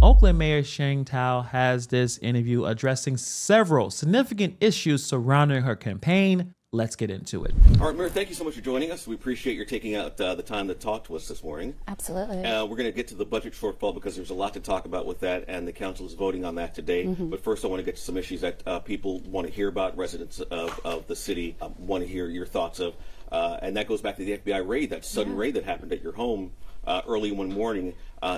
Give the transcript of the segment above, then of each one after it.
Oakland Mayor Sheng Thao has this interview addressing several significant issues surrounding her campaign. Let's get into it. All right, Mayor, thank you so much for joining us. We appreciate your taking out the time to talk to us this morning. Absolutely. We're going to get to the budget shortfall because there's a lot to talk about with that, and the council is voting on that today. But first, I want to get to some issues that people want to hear about, residents of the city want to hear your thoughts of. And that goes back to the FBI raid, that sudden raid that happened at your home early one morning.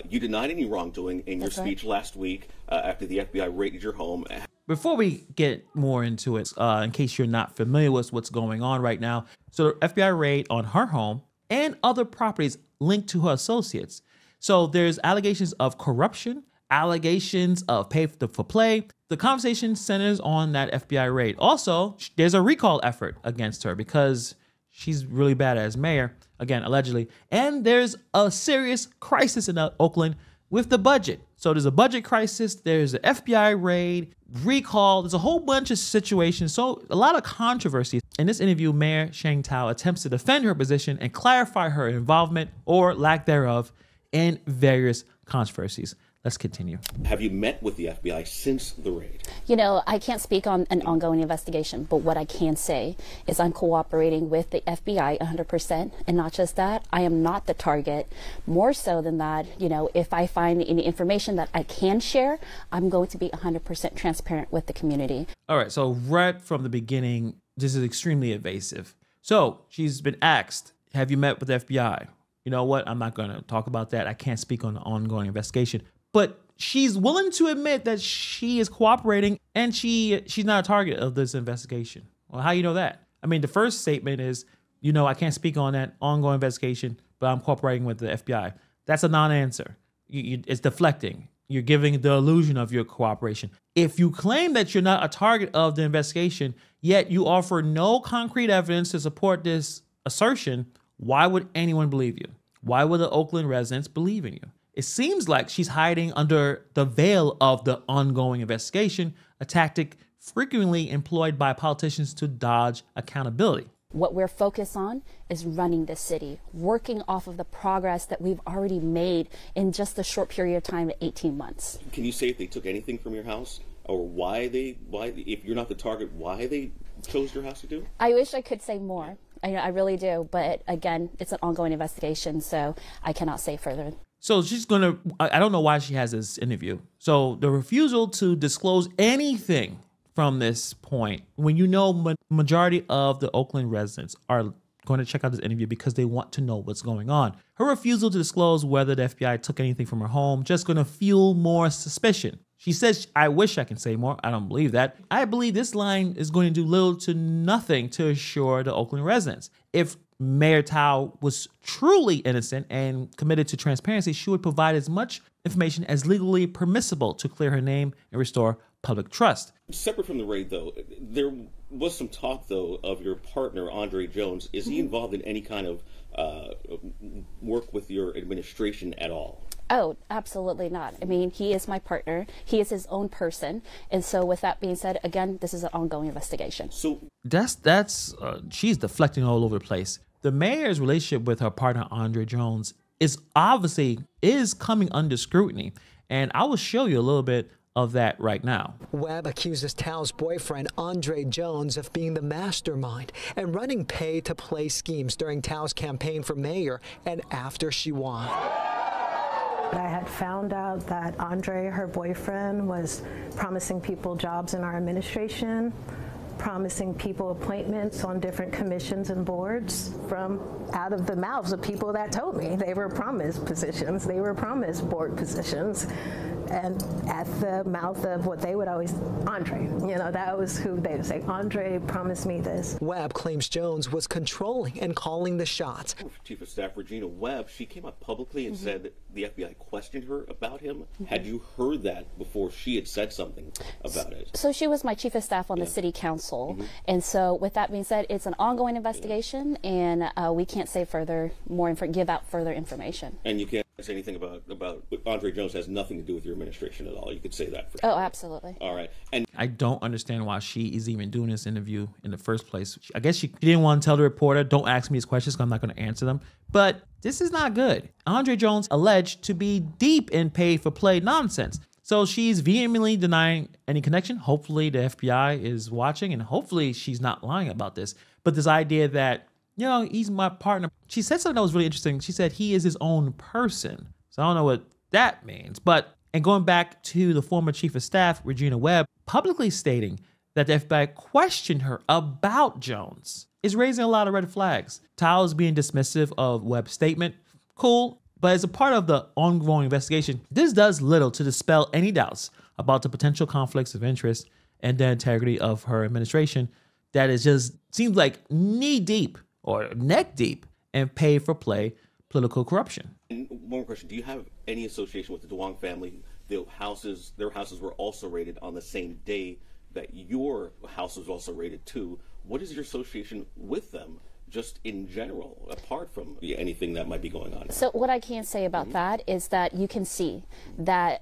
You denied any wrongdoing in your speech last week after the FBI raided your home. Before we get more into it, in case you're not familiar with what's going on right now, so the FBI raid on her home and other properties linked to her associates. So there's allegations of corruption, allegations of pay for play. The conversation centers on that FBI raid. Also, there's a recall effort against her because she's really bad as mayor, again, allegedly. And there's a serious crisis in Oakland with the budget. So there's a budget crisis, there's an FBI raid, recall, there's a whole bunch of situations, so a lot of controversy. In this interview, Mayor Sheng Thao attempts to defend her position and clarify her involvement or lack thereof in various controversies. Let's continue. Have you met with the FBI since the raid? You know, I can't speak on an ongoing investigation, but what I can say is I'm cooperating with the FBI 100%. And not just that, I am not the target. More so than that, you know, if I find any information that I can share, I'm going to be 100% transparent with the community. All right, so right from the beginning, this is extremely evasive. So she's been asked, have you met with the FBI? You know what? I'm not going to talk about that. I can't speak on the ongoing investigation. But she's willing to admit that she is cooperating and she's not a target of this investigation. Well, how you know that? I mean, the first statement is, you know, I can't speak on that ongoing investigation, but I'm cooperating with the FBI. That's a non-answer. It's deflecting. You're giving the illusion of your cooperation. If you claim that you're not a target of the investigation, yet you offer no concrete evidence to support this assertion, why would anyone believe you? Why would the Oakland residents believe in you? It seems like she's hiding under the veil of the ongoing investigation, a tactic frequently employed by politicians to dodge accountability. What we're focused on is running the city, working off of the progress that we've already made in just a short period of time, 18 months. Can you say if they took anything from your house or why, if you're not the target, why they chose your house to do it? I wish I could say more. I really do. But again, it's an ongoing investigation, so I cannot say further. So she's going to, I don't know why she has this interview. So the refusal to disclose anything from this point, when you know majority of the Oakland residents are going to check out this interview because they want to know what's going on. Her refusal to disclose whether the FBI took anything from her home just going to fuel more suspicion. She says, I wish I can say more. I don't believe that. I believe this line is going to do little to nothing to assure the Oakland residents. If Mayor Thao was truly innocent and committed to transparency, she would provide as much information as legally permissible to clear her name and restore public trust. Separate from the raid, though, there was some talk, though, of your partner, Andre Jones. Is he involved in any kind of work with your administration at all? Oh, absolutely not. I mean, he is my partner. He is his own person. And so with that being said, again, this is an ongoing investigation. So she's deflecting all over the place. The mayor's relationship with her partner, Andre Jones, is coming under scrutiny. And I will show you a little bit of that right now. Webb accuses Thao's boyfriend, Andre Jones, of being the mastermind and running pay-to-play schemes during Thao's campaign for mayor and after she won. I had found out that Andre, her boyfriend, was promising people jobs in our administration, promising people appointments on different commissions and boards from out of the mouths of people that told me they were promised positions, they were promised board positions. And at the mouth of what they would always, Andre, you know, that was who they would say, Andre promised me this. Webb claims Jones was controlling and calling the shots. Chief of Staff Regina Webb, she came up publicly and said that the FBI questioned her about him. Had you heard that before she had said something about it? So she was my chief of staff on the city council. And so with that being said, it's an ongoing investigation and we can't say give out further information. And you can't. Say anything about Andre Jones has nothing to do with your administration at all. You could say that for Oh, sure. absolutely. All right. And I don't understand why she is even doing this interview in the first place. I guess she didn't want to tell the reporter, don't ask me these questions because I'm not going to answer them. But this is not good. Andre Jones alleged to be deep in pay-for-play nonsense. So she's vehemently denying any connection. Hopefully the FBI is watching, and hopefully she's not lying about this. But this idea that, you know, he's my partner. She said something that was really interesting. She said he is his own person. So I don't know what that means. But, and going back to the former chief of staff, Regina Webb, publicly stating that the FBI questioned her about Jones is raising a lot of red flags. Thao is being dismissive of Webb's statement. Cool. But as a part of the ongoing investigation, this does little to dispel any doubts about the potential conflicts of interest and the integrity of her administration that is just seems like knee deep or neck deep in pay for play political corruption. one more question. Do you have any association with the Duong family? Their houses were also raided on the same day that your house was also raided too. What is your association with them, just in general, apart from anything that might be going on? So what I can say about that is that you can see that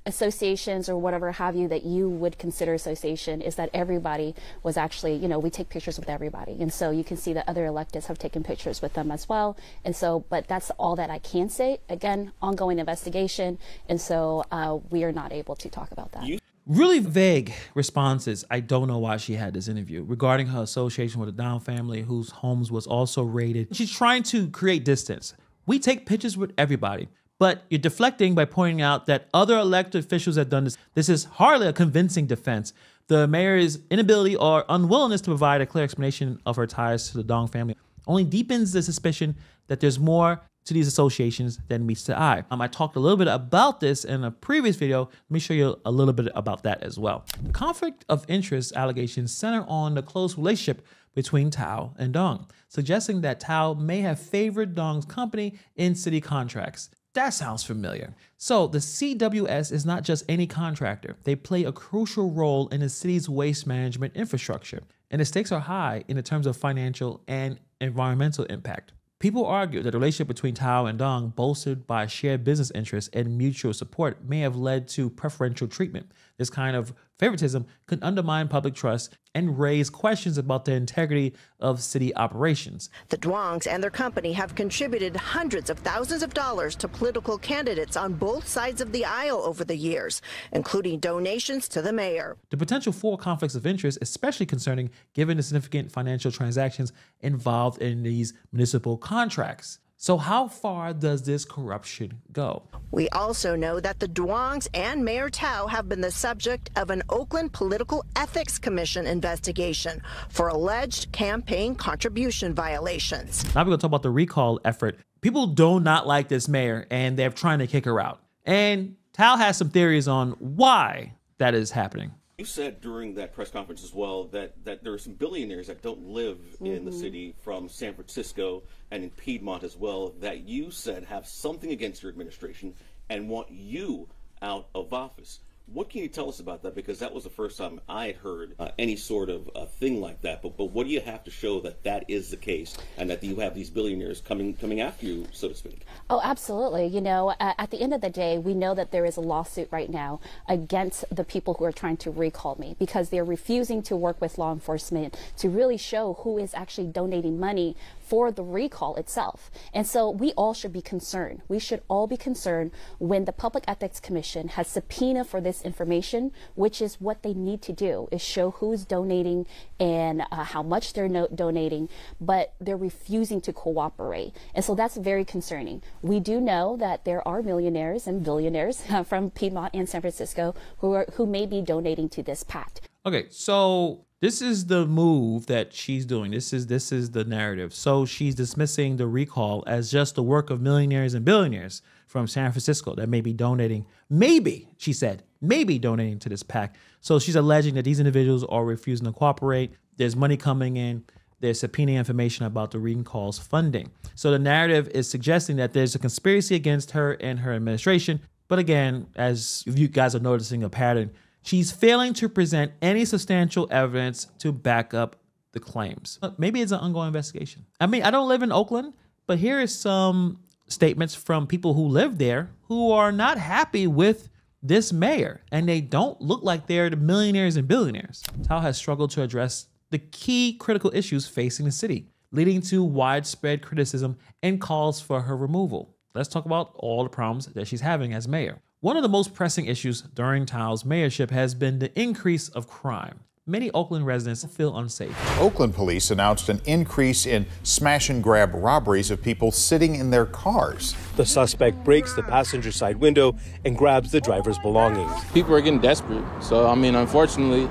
associations or whatever have you that you would consider association is that everybody was actually, you know, we take pictures with everybody. And so you can see that other electeds have taken pictures with them as well. And so, but that's all that I can say. Again, ongoing investigation. And so we are not able to talk about that. Really vague responses. I don't know why she had this interview regarding her association with the Thao family, whose homes was also raided. She's trying to create distance. We take pictures with everybody, but you're deflecting by pointing out that other elected officials have done this. This is hardly a convincing defense. The mayor's inability or unwillingness to provide a clear explanation of her ties to the Dong family only deepens the suspicion that there's more to these associations than meets the eye. I talked a little bit about this in a previous video. Let me show you a little bit about that as well. The conflict of interest allegations center on the close relationship between Thao and Dong, suggesting that Thao may have favored Dong's company in city contracts. That sounds familiar. So the CWS is not just any contractor. They play a crucial role in the city's waste management infrastructure, and the stakes are high in the terms of financial and environmental impact. People argue that the relationship between Thao and Dong, bolstered by shared business interests and mutual support, may have led to preferential treatment. This kind of favoritism could undermine public trust and raise questions about the integrity of city operations. The Duongs and their company have contributed hundreds of thousands of dollars to political candidates on both sides of the aisle over the years, including donations to the mayor. The potential for conflicts of interest, especially concerning given the significant financial transactions involved in these municipal contracts. So how far does this corruption go? We also know that the Duongs and Mayor Thao have been the subject of an Oakland Political Ethics Commission investigation for alleged campaign contribution violations. Now we're going to talk about the recall effort. People do not like this mayor, and they're trying to kick her out. And Thao has some theories on why that is happening. You said during that press conference as well that there are some billionaires that don't live in the city, from San Francisco and in Piedmont as well, that you said have something against your administration and want you out of office. What can you tell us about that? Because that was the first time I had heard any sort of thing like that. But what do you have to show that that is the case and that you have these billionaires coming after you, so to speak? Oh, absolutely. You know, at the end of the day, we know that there is a lawsuit right now against the people who are trying to recall me because they're refusing to work with law enforcement to really show who is actually donating money for the recall itself. And so we all should be concerned. We should all be concerned when the Public Ethics Commission has subpoena for this information, which is what they need to do, is show who's donating and how much they're donating, but they're refusing to cooperate. And so that's very concerning. We do know that there are millionaires and billionaires from Piedmont and San Francisco who may be donating to this pact. Okay, so this is the move that she's doing. This is the narrative. So she's dismissing the recall as just the work of millionaires and billionaires from San Francisco that may be donating, maybe, she said, maybe donating to this pact. So she's alleging that these individuals are refusing to cooperate. There's money coming in. They're subpoenaing information about the recall's funding. So the narrative is suggesting that there's a conspiracy against her and her administration. But again, as you guys are noticing a pattern, she's failing to present any substantial evidence to back up the claims. Maybe it's an ongoing investigation. I mean, I don't live in Oakland, but here is some statements from people who live there who are not happy with this mayor, and they don't look like they're the millionaires and billionaires. Thao has struggled to address the key critical issues facing the city, leading to widespread criticism and calls for her removal. Let's talk about all the problems that she's having as mayor. One of the most pressing issues during Thao's mayorship has been the increase of crime. Many Oakland residents feel unsafe. Oakland police announced an increase in smash and grab robberies of people sitting in their cars. The suspect breaks the passenger side window and grabs the driver's belongings. People are getting desperate. So, I mean, unfortunately,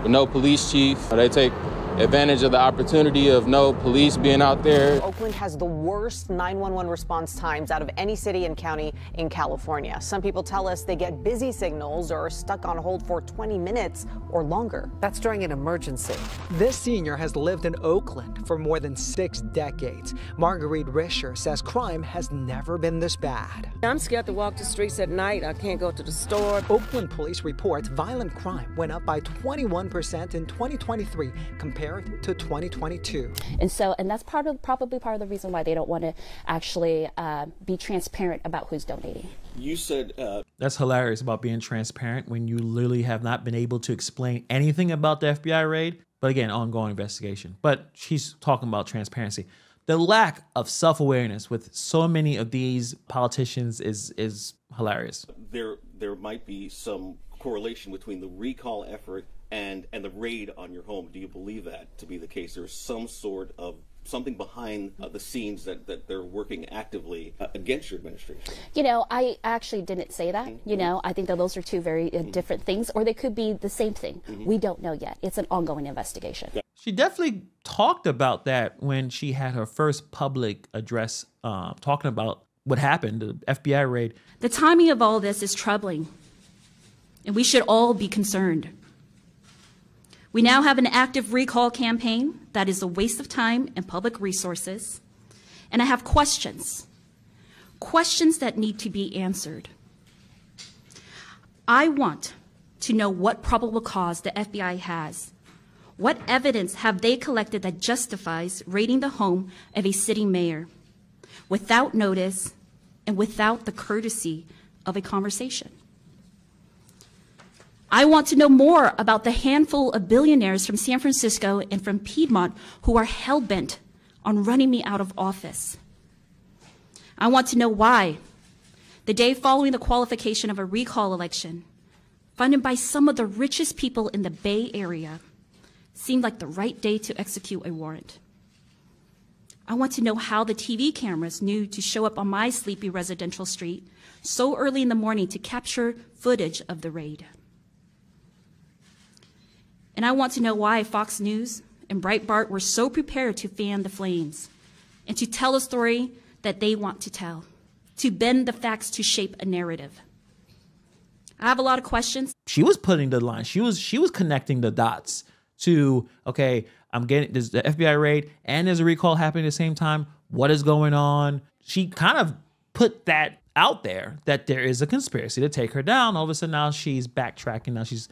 with no police chief, they take advantage of the opportunity of no police being out there. Oakland has the worst 911 response times out of any city and county in California. Some people tell us they get busy signals or are stuck on hold for 20 minutes or longer. That's during an emergency. This senior has lived in Oakland for more than 6 decades. Marguerite Risher says crime has never been this bad. I'm scared to walk the streets at night. I can't go to the store. Oakland police reports violent crime went up by 21% in 2023 compared to 2022. And that's probably part of the reason why they don't want to actually be transparent about who's donating. You said that's hilarious about being transparent when you literally have not been able to explain anything about the FBI raid. But again, ongoing investigation. But she's talking about transparency. The lack of self-awareness with so many of these politicians is hilarious. There might be some correlation between the recall effort and the raid on your home. Do you believe that to be the case? There's some sort of something behind the scenes that they're working actively against your administration? You know, I actually didn't say that. You know, I think that those are two very different things, or they could be the same thing. We don't know yet. It's an ongoing investigation. She definitely talked about that when she had her first public address talking about what happened, the FBI raid. The timing of all this is troubling, and we should all be concerned. We now have an active recall campaign that is a waste of time and public resources. And I have questions that need to be answered. I want to know what probable cause the FBI has. What evidence have they collected that justifies raiding the home of a sitting mayor without notice and without the courtesy of a conversation? I want to know more about the handful of billionaires from San Francisco and from Piedmont who are hell-bent on running me out of office. I want to know why, the day following the qualification of a recall election, funded by some of the richest people in the Bay Area, seemed like the right day to execute a warrant. I want to know how the TV cameras knew to show up on my sleepy residential street so early in the morning to capture footage of the raid. And I want to know why Fox News and Breitbart were so prepared to fan the flames and to tell a story that they want to tell, to bend the facts to shape a narrative. I have a lot of questions. She was putting the line. She was connecting the dots to, okay, I'm getting this the FBI raid and there's a recall happening at the same time. What is going on? She kind of put that out there that there is a conspiracy to take her down. All of a sudden now she's backtracking. Now she's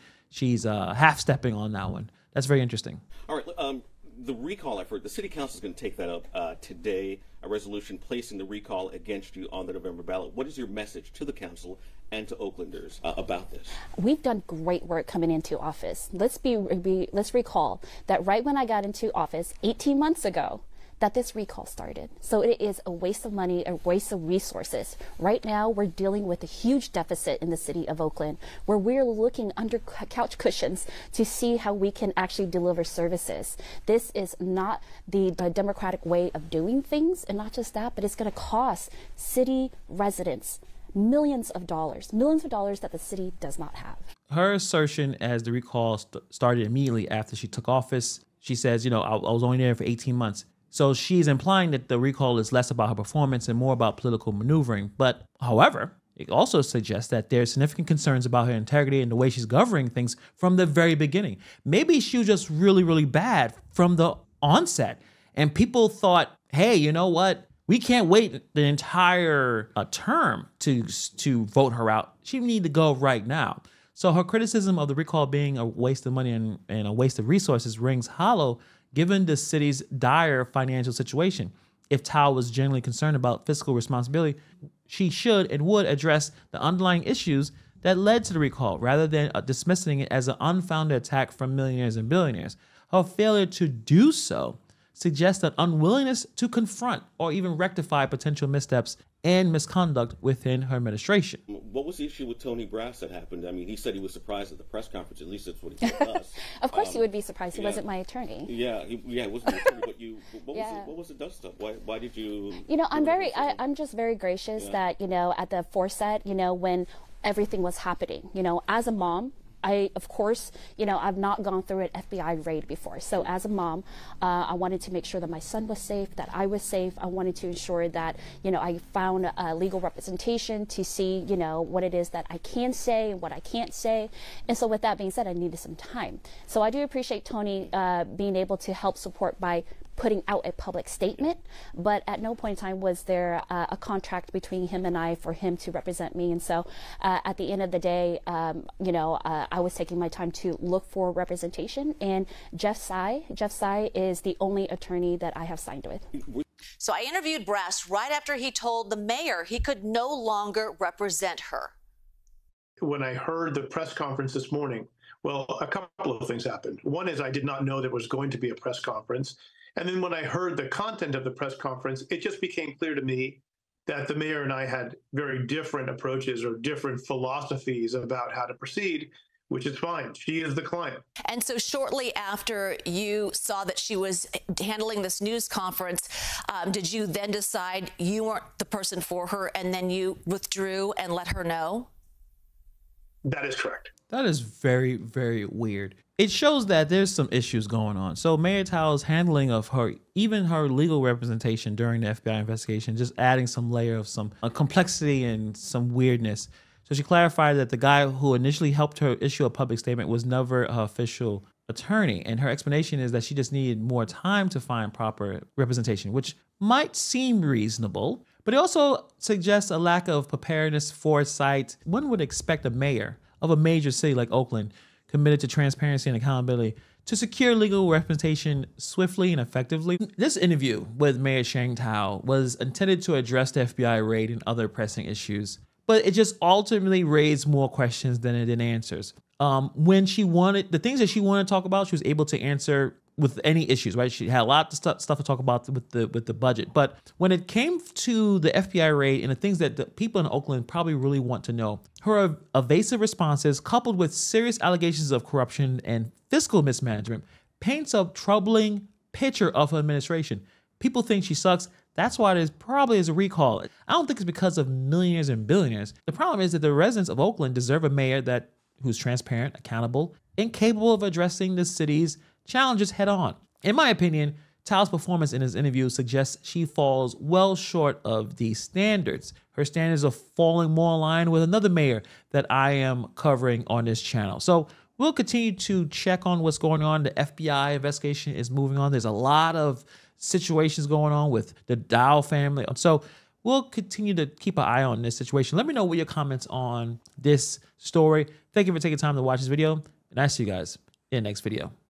half-stepping on that one. That's very interesting. All right, the recall effort, the city council is going to take that up today, a resolution placing the recall against you on the November ballot. What is your message to the council and to Oaklanders about this? We've done great work coming into office. Let's recall that right when I got into office 18 months ago, that this recall started. So it is a waste of money, a waste of resources. Right now, we're dealing with a huge deficit in the city of Oakland, where we're looking under couch cushions to see how we can actually deliver services. This is not the democratic way of doing things, and not just that, but it's going to cost city residents millions of dollars that the city does not have. Her assertion as the recall started immediately after she took office, she says, you know, I was only there for 18 months. So she's implying that the recall is less about her performance and more about political maneuvering. But however, it also suggests that there's significant concerns about her integrity and the way she's governing things from the very beginning. Maybe she was just really, really bad from the onset. And people thought, hey, you know what? We can't wait the entire term to vote her out. She needs to go right now. So her criticism of the recall being a waste of money and a waste of resources rings hollow given the city's dire financial situation. if Thao was genuinely concerned about fiscal responsibility, she should and would address the underlying issues that led to the recall rather than dismissing it as an unfounded attack from millionaires and billionaires. Her failure to do so suggests an unwillingness to confront or even rectify potential missteps and misconduct within her administration. What was the issue with Tony Brass that happened? I mean, he said he was surprised at the press conference. At least that's what he told us. Of course he would be surprised. He wasn't my attorney. Yeah, he wasn't your attorney, but what was the dust up? Why did you... I'm just very gracious that, at the foresight, when everything was happening, as a mom, of course, I've not gone through an FBI raid before. So as a mom, I wanted to make sure that my son was safe, that I was safe. I wanted to ensure that, I found legal representation to see, what it is that I can say and what I can't say. And so with that being said, I needed some time. So I do appreciate Tony being able to help support by putting out a public statement, but at no point in time was there a contract between him and I for him to represent me. And so at the end of the day, I was taking my time to look for representation, and Jeff Tsai is the only attorney that I have signed with. So I interviewed Brass right after he told the mayor he could no longer represent her. When I heard the press conference this morning, well, a couple of things happened. One is I did not know there was going to be a press conference. And then when I heard the content of the press conference, it just became clear to me that the mayor and I had very different approaches or different philosophies about how to proceed, which is fine. She is the client. And so shortly after you saw that she was handling this news conference, did you then decide you weren't the person for her, and then you withdrew and let her know? That is correct. That is very, very weird. It shows that there's some issues going on. So Mayor Thao's handling of her, even her legal representation during the FBI investigation, just adding some layer of some complexity and some weirdness. So she clarified that the guy who initially helped her issue a public statement was never her official attorney. And her explanation is that she just needed more time to find proper representation, which might seem reasonable, but it also suggests a lack of preparedness, foresight. One would expect a mayor of a major city like Oakland, committed to transparency and accountability, to secure legal representation swiftly and effectively. This interview with Mayor Sheng Thao was intended to address the FBI raid and other pressing issues, but it just ultimately raised more questions than it did answers. When she wanted, the things that she wanted to talk about, she was able to answer with any issues, right? She had a lot of stuff to talk about with the budget. But when it came to the FBI raid and the things that the people in Oakland probably really want to know, her evasive responses, coupled with serious allegations of corruption and fiscal mismanagement, paints a troubling picture of her administration. People think she sucks. That's why there's probably is a recall. I don't think it's because of millionaires and billionaires. The problem is that the residents of Oakland deserve a mayor who's transparent, accountable, and capable of addressing the city's challenges head on. In my opinion, Thao's performance in his interview suggests she falls well short of these standards. Her standards are falling more in line with another mayor that I am covering on this channel. So we'll continue to check on what's going on. The FBI investigation is moving on. There's a lot of situations going on with the Thao family. So we'll continue to keep an eye on this situation. Let me know what your comments on this story. Thank you for taking time to watch this video, and I'll see you guys in the next video.